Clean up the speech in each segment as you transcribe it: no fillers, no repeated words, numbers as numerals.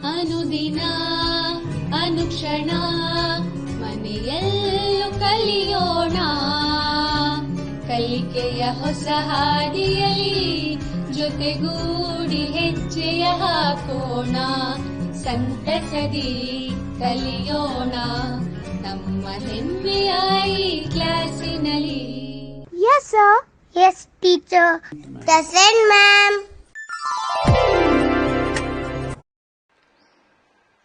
ಅನುದಿನ ಅನುಕ್ಷಣ ಮನೆಯಲ್ಲೂ ಕಲಿಯೋಣ, ಕಲಿಕೆಯ ಹೊಸ ಹಾದಿಯಲ್ಲಿ ಜೊತೆಗೂಡಿ ಹೆಜ್ಜೆಯ ಹಾಕೋಣ, ಸಂತಸದಿ ಕಲಿಯೋಣ ನಮ್ಮ ಹೆಮ್ಮೆಯ ಈ ಕ್ಲಾಸಿನಲ್ಲಿ. Yes, sir. Yes, teacher. Present, ma'am.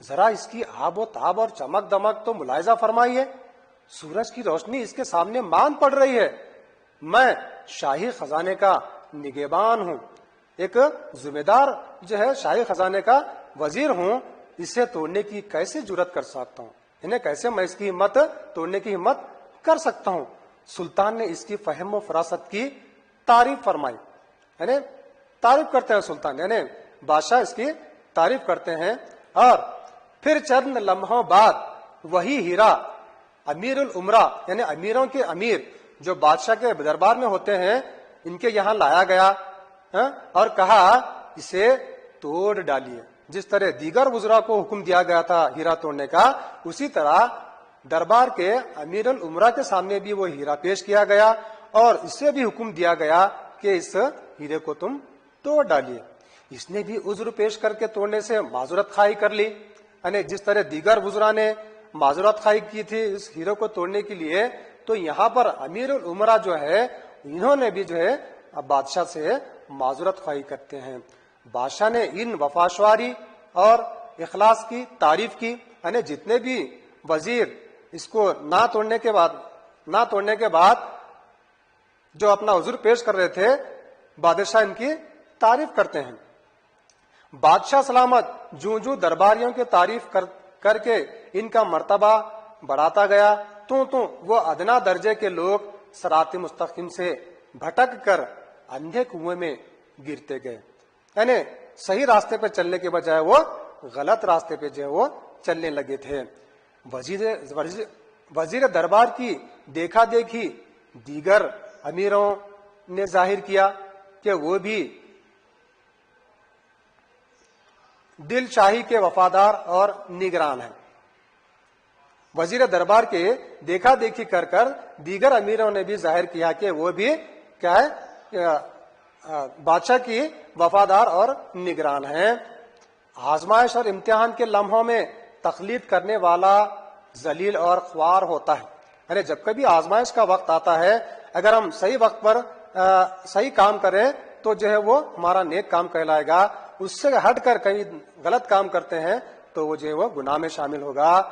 ذرا اس کی آب و تاب اور چمک دمک تو ملاحظہ فرمائیے. سورج کی روشنی اس کے سامنے مان پڑ رہی ہے. میں شاہی خزانے کا نگہبان ہوں, ایک ذمہ دار جو ہے شاہی خزانے کا وزیر ہوں. اسے توڑنے کی کیسے جرات کر سکتا ہوں؟ انہیں کیسے میں اس کی ہمت توڑنے کی ہمت کر سکتا ہوں؟ سلطان نے اس کی فہم و فراست کی تعریف فرمائی. یعنی تعریف کرتے ہیں سلطان, یعنی بادشاہ اس کی تعریف کرتے ہیں. اور پھر چند لمحوں بعد وہی ہیرا امیر العمرا یعنی امیروں کے امیر جو بادشاہ کے دربار میں ہوتے ہیں ان کے یہاں لایا گیا اور کہا اسے توڑ ڈالیے. جس طرح دیگر وزراء کو حکم دیا گیا تھا ہیرا توڑنے کا, اسی طرح دربار کے امیر العمرا کے سامنے بھی وہ ہیرا پیش کیا گیا اور اسے بھی حکم دیا گیا کہ اس ہیرے کو تم توڑ ڈالیے. اس نے بھی عذر پیش کر کے توڑنے سے معذرت خواہی کر لی. یعنی جس طرح دیگر وزراء نے معذرت خواہی کی تھی اس ہیرے کو توڑنے کے لیے, تو یہاں پر امیر العمرا جو ہے انہوں نے بھی جو ہے بادشاہ سے معذرت خواہی کرتے ہیں. بادشاہ نے ان وفاشواری اور اخلاص کی تعریف کی. یعنی جتنے بھی وزیر اس کو نہ توڑنے کے بعد جو اپنا عذر پیش کر رہے تھے, بادشاہ ان کی تعریف کرتے ہیں. بادشاہ سلامت جوں درباریوں کی تعریف کر کے ان کا مرتبہ بڑھاتا گیا تو وہ ادنا درجے کے لوگ صراط مستقیم سے بھٹک کر اندھے کنویں میں گرتے گئے. یعنی صحیح راستے پہ چلنے کے بجائے وہ غلط راستے پہ جو ہے وہ چلنے لگے تھے. وزیر دربار کی دیکھا دیکھی دیگر امیروں نے ظاہر کیا کہ وہ بھی دل شاہی کے وفادار اور نگران ہیں. وزیر دربار کے دیکھا دیکھی کر دیگر امیروں نے بھی ظاہر کیا کہ وہ بھی کیا ہے بادشاہ کی وفادار اور نگران ہیں. آزمائش اور امتحان کے لمحوں میں تقلید کرنے والا ذلیل اور خوار ہوتا ہے. یعنی جب کبھی آزمائش کا وقت آتا ہے, اگر ہم صحیح وقت پر صحیح کام کریں تو جو ہے وہ ہمارا نیک کام کہلائے گا. اس سے ہٹ کر کہیں غلط کام کرتے ہیں تو وہ جو ہے وہ گناہ میں شامل ہوگا.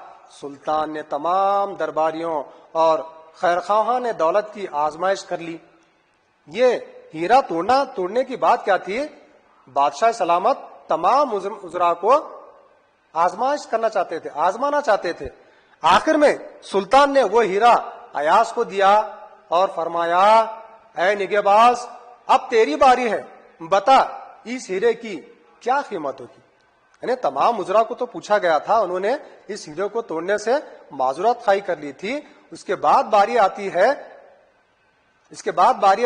سلطان نے تمام درباریوں اور خیرخواہاں نے دولت کی آزمائش کر لی. یہ ہیرا توڑنے کی بات کیا تھی؟ بادشاہ سلامت تمام وزراء کو آزمانا چاہتے تھے. آخر میں سلطان نے وہ ہیرا ایاز کو دیا اور فرمایا, اے نگہباز اب تیری باری ہے, بتا اس ہیرے کی کیا قیمت ہوگی. یعنی تمام وزراء کو تو پوچھا گیا تھا, انہوں نے اس ہیرے کو توڑنے سے معذرت خواہی کر لی تھی. اس کے بعد باری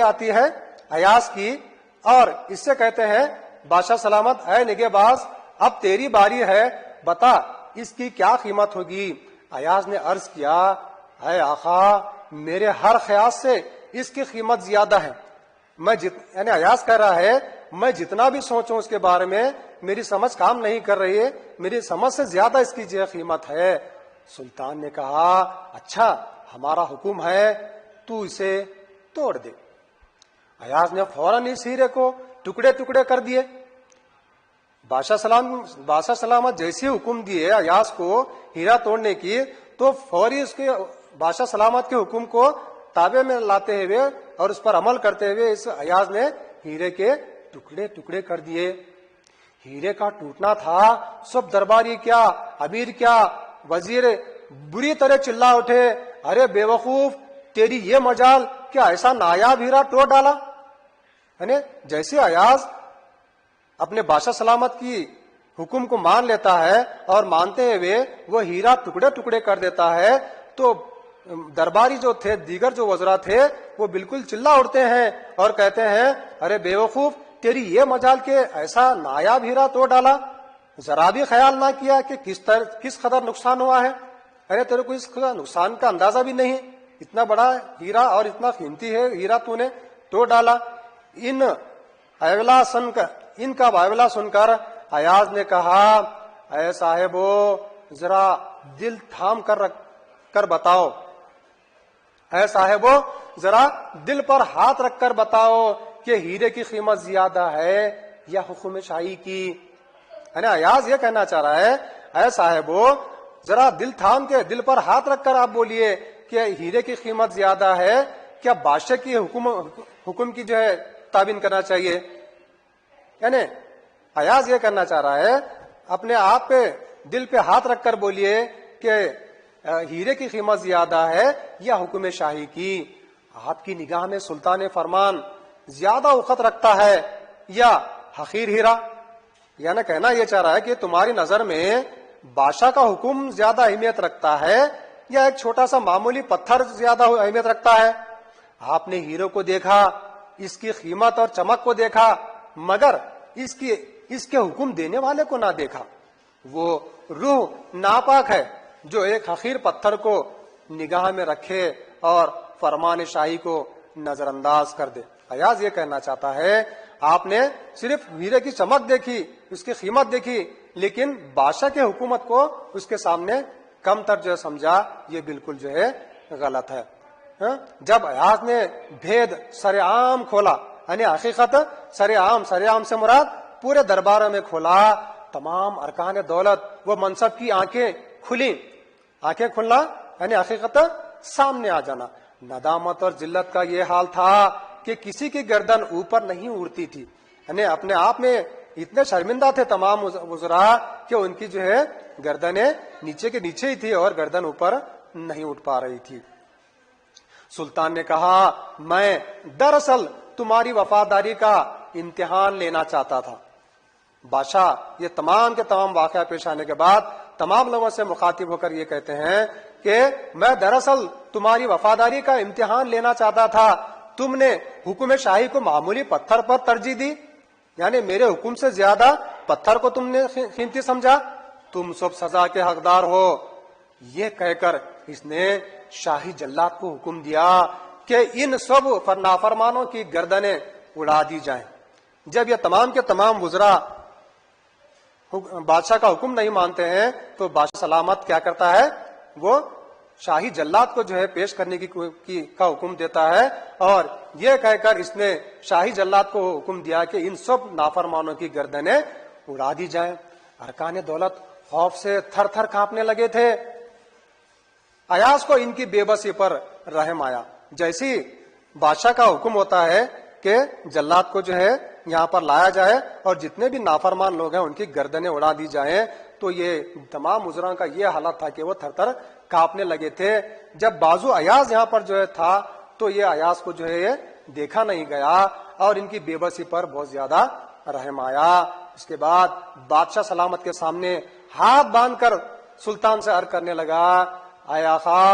آتی ہے ایاز کی اور اس سے کہتے ہیں بادشاہ سلامت اے نگہباز اب تیری باری ہے, بتا اس کی کیا قیمت ہوگی. ایاز نے عرض کیا, اے آقا میرے ہر خیال سے اس کی قیمت زیادہ ہے. یعنی ایاز کہہ رہا ہے میں جتنا بھی سوچوں اس کے بارے میں میری سمجھ کام نہیں کر رہی ہے, میری سمجھ سے زیادہ اس کی جو قیمت ہے. سلطان نے کہا اچھا ہمارا حکم ہے تو اسے توڑ دے. ایاز نے فوراً اس ہیرے کو ٹکڑے ٹکڑے کر دیے. بادشاہ سلامت جیسے حکم دیے ایاز کو ہیرا توڑنے کی تو فوری اس کے بادشاہ سلامت کے حکم کو تابع میں لاتے ہوئے اور اس پر عمل کرتے ہوئے اس ایاز نے ہیرے کے ٹکڑے ٹکڑے کر دیے. ہیرے کا ٹوٹنا تھا, سب درباری کیا امیر کیا وزیر بری طرح چلا اٹھے, ارے بے وقوف تیری یہ مجال کیا ایسا نایاب ہیرا توڑ ڈالا. یعنی جیسے ایاز اپنے بادشاہ سلامت کی حکم کو مان لیتا ہے اور مانتے ہوئے وہ ہیرا ٹکڑے ٹکڑے کر دیتا ہے تو درباری جو تھے دیگر جو وزراء تھے وہ بالکل چلا اڑتے ہیں اور کہتے ہیں ارے بے وقوف تیری یہ مجال کے ایسا نایاب ہیرا توڑ ڈالا, ذرا بھی خیال نہ کیا کہ کس قدر نقصان ہوا ہے. ارے تیرے کو اس نقصان کا اندازہ بھی نہیں, اتنا بڑا ہیرا اور اتنا قیمتی ہے ہیرا تو نے توڑ ڈالا. ان کا بائبلہ سن کر ایاز نے کہا اے صاحبو ذرا دل تھام کر بتاؤ, اے صاحبو ذرا دل پر ہاتھ رکھ کر بتاؤ کہ ہیرے کی قیمت زیادہ ہے یا حکم شاہی کی. یعنی ایاز یہ کہنا چاہ رہا ہے اے صاحبو ذرا دل تھام کے دل پر ہاتھ رکھ کر آپ بولیے کہ ہیرے کی قیمت زیادہ ہے کیا بادشاہ کی حکم کی جو ہے تابعین کرنا چاہیے؟ یعنی ایاز یہ کرنا چاہ رہا ہے اپنے آپ پہ دل پہ ہاتھ رکھ کر بولیے کہ ہیرے کی قیمت زیادہ ہے یا حکم شاہی کی؟ آپ کی نگاہ میں سلطان فرمان زیادہ اوقت رکھتا ہے یا حقیر ہیرا؟ یعنی کہنا یہ چاہ رہا ہے کہ تمہاری نظر میں بادشاہ کا حکم زیادہ اہمیت رکھتا ہے یا ایک چھوٹا سا معمولی پتھر زیادہ اہمیت رکھتا ہے؟ آپ نے ہیرو کو دیکھا، اس کی قیمت اور چمک کو دیکھا، مگر اس کے حکم دینے والے کو نہ دیکھا۔ وہ روح ناپاک ہے جو ایک حقیر پتھر کو نگاہ میں رکھے اور فرمان شاہی کو نظر انداز کر دے۔ ایاز یہ کہنا چاہتا ہے آپ نے صرف ہیرے کی چمک دیکھی، اس کی قیمت دیکھی، لیکن بادشاہ کے حکومت کو اس کے سامنے کم تر جو سمجھا، یہ بالکل جو ہے غلط ہے۔ جب ایاز نے بھید سر عام کھولا، یعنی حقیقت سر عام سے مراد پورے دربار میں کھولا، تمام ارکان دولت و منصب کی آنکھیں کھلی۔ آنکھیں کھلنا یعنی حقیقت سامنے آ جانا۔ ندامت اور ذلت کا یہ حال تھا کہ کسی کی گردن اوپر نہیں اڑتی تھی، یعنی اپنے آپ میں اتنے شرمندہ تھے تمام وزراء کہ ان کی جو ہے گردنیں نیچے کے نیچے ہی تھی اور گردن اوپر نہیں اٹھ پا رہی تھی۔ سلطان نے کہا میں دراصل تمہاری وفاداری کا امتحان لینا چاہتا تھا۔ بادشاہ یہ تمام کے تمام واقعہ پیش آنے کے بعد تمام لوگوں سے مخاطب ہو کر یہ کہتے ہیں کہ میں دراصل تمہاری وفاداری کا امتحان لینا چاہتا تھا، تم نے حکم شاہی کو معمولی پتھر پر ترجیح دی، یعنی میرے حکم سے زیادہ پتھر کو تم نے قیمتی سمجھا، تم سب سزا کے حقدار ہو۔ یہ کہہ کر اس نے شاہی جلاد کو حکم دیا کہ ان سب نافرمانوں کی گردنیں اڑا دی جائیں۔ جب یہ تمام کے تمام وزراء بادشاہ کا حکم نہیں مانتے ہیں تو بادشاہ سلامت کیا کرتا ہے، وہ شاہی جلاد کو جو ہے پیش کرنے کا حکم دیتا ہے، اور یہ کہہ کر اس نے شاہی جلاد کو حکم دیا کہ ان سب نافرمانوں کی گردنیں اڑا دی جائیں۔ ارکان دولت خوف سے تھر تھر کانپنے لگے تھے۔ ایاز کو ان کی بے بسی پر رحم آیا۔ جیسی بادشاہ کا حکم ہوتا ہے کہ جلاد کو جو ہے یہاں پر لایا جائے اور جتنے بھی نافرمان لوگ ہیں ان کی گردنیں اڑا دی جائیں، تو یہ تمام وزراء کا یہ حالت تھا کہ وہ تھر تھر کانپنے لگے تھے۔ جب بازو ایاز یہاں پر جو ہے تھا تو یہ ایاز کو جو ہے یہ دیکھا نہیں گیا اور ان کی بے بسی پر بہت زیادہ رحم آیا۔ اس کے بعد بادشاہ سلامت کے سامنے ہاتھ باندھ کر سلطان سے عرض کرنے لگا، اے آقا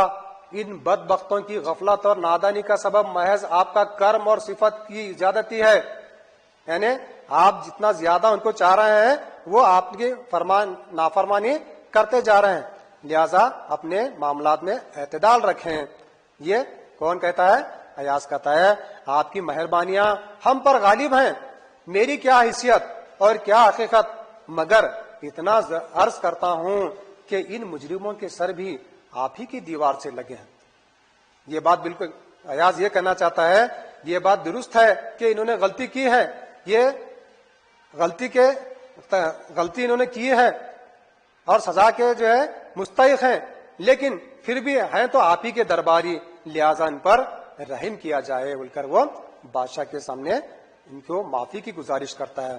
ان بدبختوں کی غفلت اور نادانی کا سبب محض آپ کا کرم اور صفت کی زیادتی ہے، یعنی آپ جتنا زیادہ ان کو چاہ رہے ہیں وہ آپ کی نافرمانی کرتے جا رہے ہیں، لہذا اپنے معاملات میں اعتدال رکھیں۔ یہ کون کہتا ہے؟ ایاز کہتا ہے آپ کی مہربانیاں ہم پر غالب ہیں، میری کیا حیثیت اور کیا حقیقت، مگر اتنا عرض کرتا ہوں کہ ان مجرموں کے سر بھی آپ ہی کی دیوار سے لگے ہیں۔ یہ بات بالکل ایاز یہ کہنا چاہتا ہے، یہ بات درست ہے کہ انہوں نے غلطی کی ہے، یہ غلطی انہوں نے کی ہے اور سزا کے جو ہے مستحق ہیں، لیکن پھر بھی ہیں تو آپ ہی کے درباری، لہذا ان پر رحم کیا جائے بول کر وہ بادشاہ کے سامنے ان کو معافی کی گزارش کرتا ہے۔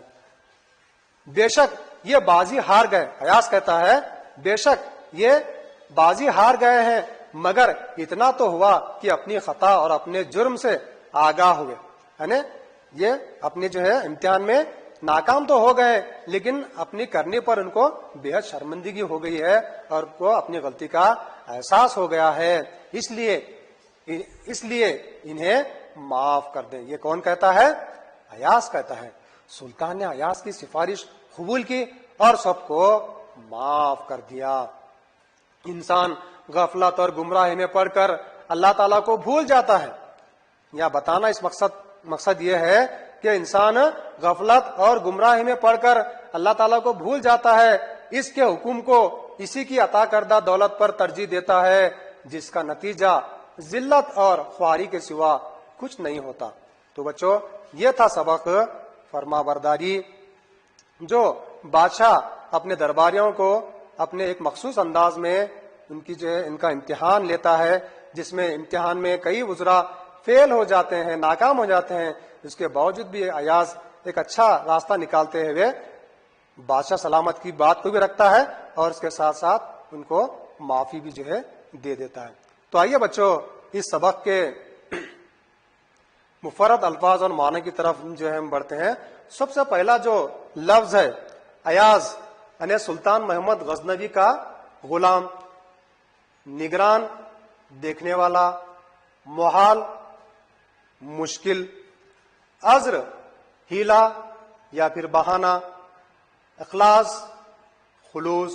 بے شک یہ بازی ہار گئے، ایاز کہتا ہے بے شک یہ بازی ہار گئے ہیں، مگر اتنا تو ہوا کہ اپنی خطا اور اپنے جرم سے آگاہ ہوئے، یعنی یہ اپنے جو ہے امتحان میں ناکام تو ہو گئے لیکن اپنی کرنے پر ان کو بے حد شرمندگی ہو گئی ہے اور کو اپنی غلطی کا احساس ہو گیا ہے، اس لیے انہیں معاف کر دیں۔ یہ کون کہتا ہے؟ ایاز کہتا ہے۔ سلطان نے ایاز کی سفارش قبول کی اور سب کو معاف کر دیا۔ انسان غفلت اور گمراہی میں پڑ کر اللہ تعالیٰ کو بھول جاتا ہے۔ یا بتانا اس مقصد یہ ہے کہ انسان غفلت اور گمراہی میں پڑ کر اللہ تعالیٰ کو بھول جاتا ہے، اس کے حکم کو اسی کی عطا کردہ دولت پر ترجیح دیتا ہے جس کا نتیجہ ذلت اور خواری کے سوا کچھ نہیں ہوتا۔ تو بچوں یہ تھا سبق فرما برداری جو بادشاہ اپنے درباریوں کو اپنے ایک مخصوص انداز میں ان کی جو ہے ان کا امتحان لیتا ہے، جس میں امتحان میں کئی وزراء فیل ہو جاتے ہیں، ناکام ہو جاتے ہیں، اس کے باوجود بھی ایاز ایک اچھا راستہ نکالتے ہوئے بادشاہ سلامت کی بات کو بھی رکھتا ہے اور اس کے ساتھ ساتھ ان کو معافی بھی جو ہے دے دیتا ہے۔ تو آئیے بچوں اس سبق کے مفرد الفاظ اور معنی کی طرف جو ہے ہم بڑھتے ہیں۔ سب سے پہلا جو لفظ ہے ایاز یعنی سلطان محمد غزنوی کا غلام، نگران، دیکھنے والا، محال، مشکل، عذر ہیلا یا پھر بہانہ، اخلاص خلوص،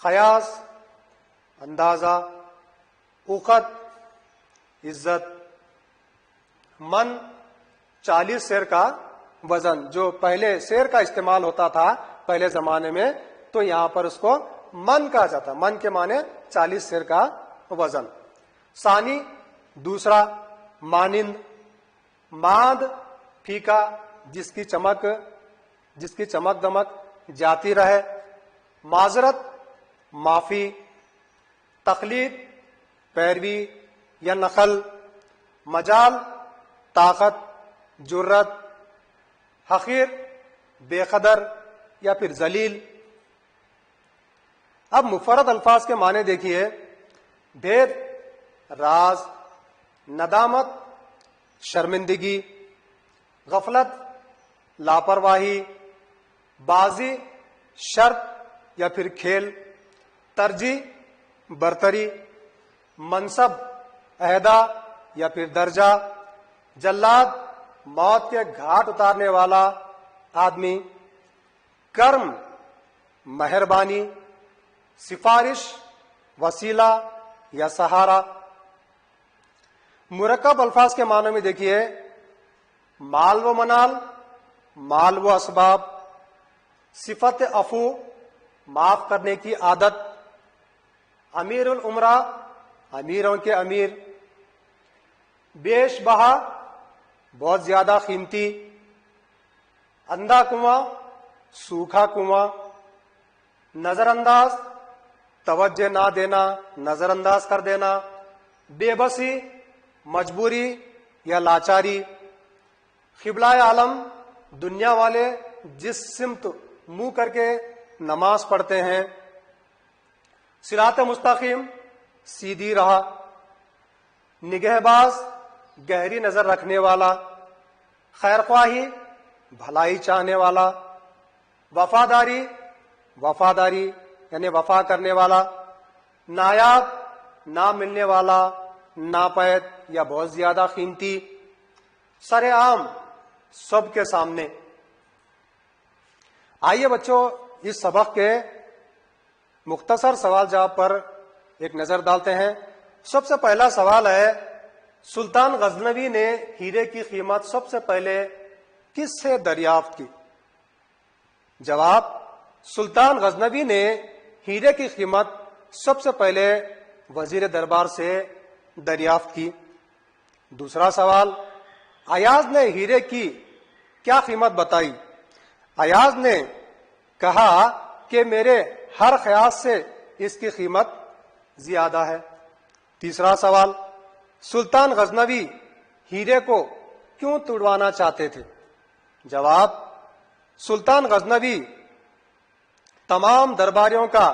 خیاس اندازہ، اوقت عزت، من 40 سیر کا وزن، جو پہلے سیر کا استعمال ہوتا تھا پہلے زمانے میں، تو یہاں پر اس کو من کہا جاتا، من کے معنی 40 سیر کا وزن۔ ثانی دوسرا، مانند، ماد پھیکا جس کی چمک دمک جاتی رہے، معذرت معافی، تقلید پیروی یا نقل، مجال طاقت جرت، حقیر بے قدر یا پھر ذلیل۔ اب مفرد الفاظ کے معنی دیکھیے، بھید راز، ندامت شرمندگی، غفلت لاپرواہی، بازی شرط یا پھر کھیل، ترجیح برتری، منصب عہدہ یا پھر درجہ، جلاد موت کے گھاٹ اتارنے والا آدمی، کرم مہربانی، سفارش وسیلہ یا سہارا۔ مرکب الفاظ کے معنی میں دیکھیے، مال و منال، مال و اسباب، صفت عفو معاف کرنے کی عادت، امیر العمرا امیروں کے امیر، بیش بہا بہت زیادہ قیمتی، اندھا کنواں سوکھا کنواں، نظر انداز توجہ نہ دینا، نظر انداز کر دینا، بے بسی مجبوری یا لاچاری، قبلہ عالم دنیا والے جس سمت منہ کر کے نماز پڑھتے ہیں، صراط مستقیم سیدھی راہ، نگہباز گہری نظر رکھنے والا، خیر خواہی بھلائی چاہنے والا، وفاداری یعنی وفا کرنے والا، نایاب نہ ملنے والا، ناپید یا بہت زیادہ قیمتی، سر عام سب کے سامنے۔ آئیے بچوں اس سبق کے مختصر سوال جواب پر ایک نظر ڈالتے ہیں۔ سب سے پہلا سوال ہے، سلطان غزنوی نے ہیرے کی قیمت سب سے پہلے کس سے دریافت کی؟ جواب، سلطان غزنوی نے ہیرے کی قیمت سب سے پہلے وزیر دربار سے دریافت کی۔ دوسرا سوال، ایاز نے ہیرے کی کیا قیمت بتائی؟ ایاز نے کہا کہ میرے ہر خیال سے اس کی قیمت زیادہ ہے۔ تیسرا سوال، سلطان غزنوی ہیرے کو کیوں توڑوانا چاہتے تھے؟ جواب، سلطان غزنوی تمام درباریوں کا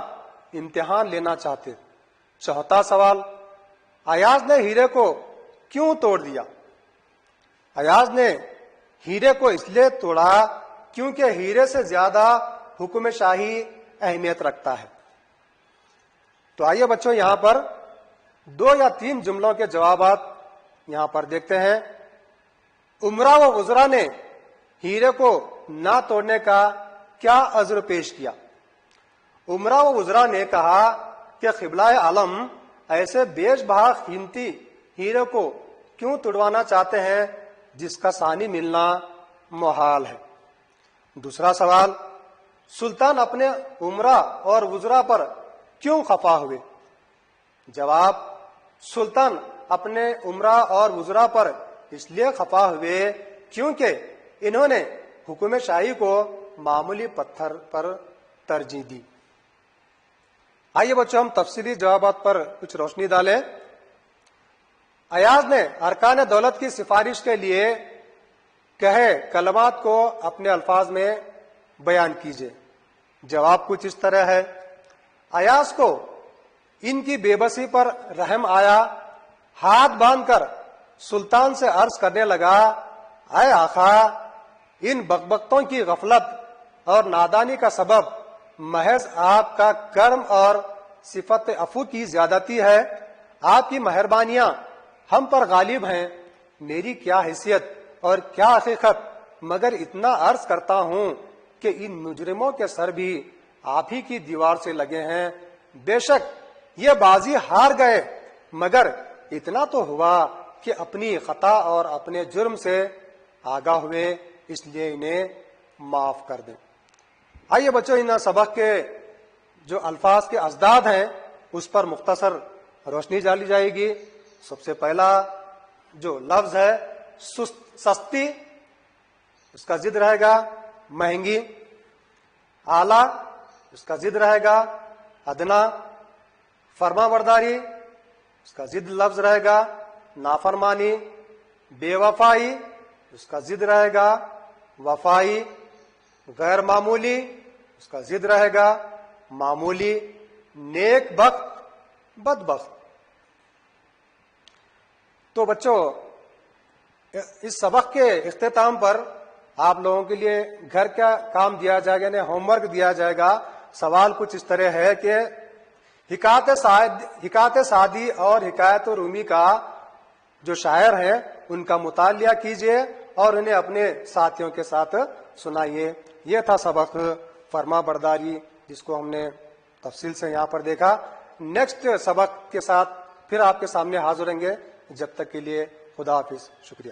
امتحان لینا چاہتے تھے۔ چوتھا سوال، ایاز نے ہیرے کو کیوں توڑ دیا؟ ایاز نے ہیرے کو اس لیے توڑا کیونکہ ہیرے سے زیادہ حکم شاہی اہمیت رکھتا ہے۔ تو آئیے بچوں یہاں پر 2 یا 3 جملوں کے جوابات یہاں پر دیکھتے ہیں۔ امراء و وزراء نے ہیرے کو نہ توڑنے کا کیا عذر پیش کیا؟ امراء و وزراء نے کہا کہ قبلہ عالم ایسے بیش بہا قیمتی ہیرے کو کیوں توڑوانا چاہتے ہیں جس کا ثانی ملنا محال ہے۔ دوسرا سوال، سلطان اپنے امراء اور وزراء پر کیوں خفا ہوئے؟ جواب، سلطان اپنے امراء اور وزراء پر اس لیے خفا ہوئے کیونکہ انہوں نے حکم شاہی کو معمولی پتھر پر ترجیح دی۔ آئیے بچوں ہم تفصیلی جوابات پر کچھ روشنی ڈالیں. ایاز نے ارکان دولت کی سفارش کے لیے کہے کلمات کو اپنے الفاظ میں بیان کیجیے. جواب کچھ اس طرح ہے. ایاز کو ان کی بے بسی پر رحم آیا. ہاتھ باندھ کر سلطان سے عرض کرنے لگا, اے آقا, ان بکبکتوں کی غفلت اور نادانی کا سبب محض آپ کا کرم اور صفت عفو کی زیادتی ہے. آپ کی مہربانیاں ہم پر غالب ہیں. میری کیا حیثیت اور کیا حقیقت, مگر اتنا عرض کرتا ہوں کہ ان مجرموں کے سر بھی آپ ہی کی دیوار سے لگے ہیں. بے شک یہ بازی ہار گئے, مگر اتنا تو ہوا کہ اپنی خطا اور اپنے جرم سے آگاہ ہوئے, اس لیے انہیں معاف کر دیں. آئیے بچوں ان سبق کے جو الفاظ کے ازداد ہیں اس پر مختصر روشنی ڈالی جائے گی. سب سے پہلا جو لفظ ہے سستی, اس کا ضد رہے گا مہنگی. اعلیٰ, اس کا ضد رہے گا ادنا. فرما برداری, اس کا ضد لفظ رہے گا نافرمانی. بے وفائی, اس کا ضد رہے گا وفائی. غیر معمولی, اس کا ضد رہے گا معمولی. نیک بخت, بد بخت. تو بچوں اس سبق کے اختتام پر آپ لوگوں کے لیے گھر کا کام دیا جائے گا, یعنی ہوم ورک دیا جائے گا. سوال کچھ اس طرح ہے کہ حکایت سعدی اور حکایت رومی کا جو شاعر ہیں ان کا مطالعہ کیجئے اور انہیں اپنے ساتھیوں کے ساتھ سنائیے. یہ تھا سبق فرما برداری جس کو ہم نے تفصیل سے یہاں پر دیکھا. نیکسٹ سبق کے ساتھ پھر آپ کے سامنے حاضر رہیں گے. جب تک کے لیے خدا حافظ. شکریہ.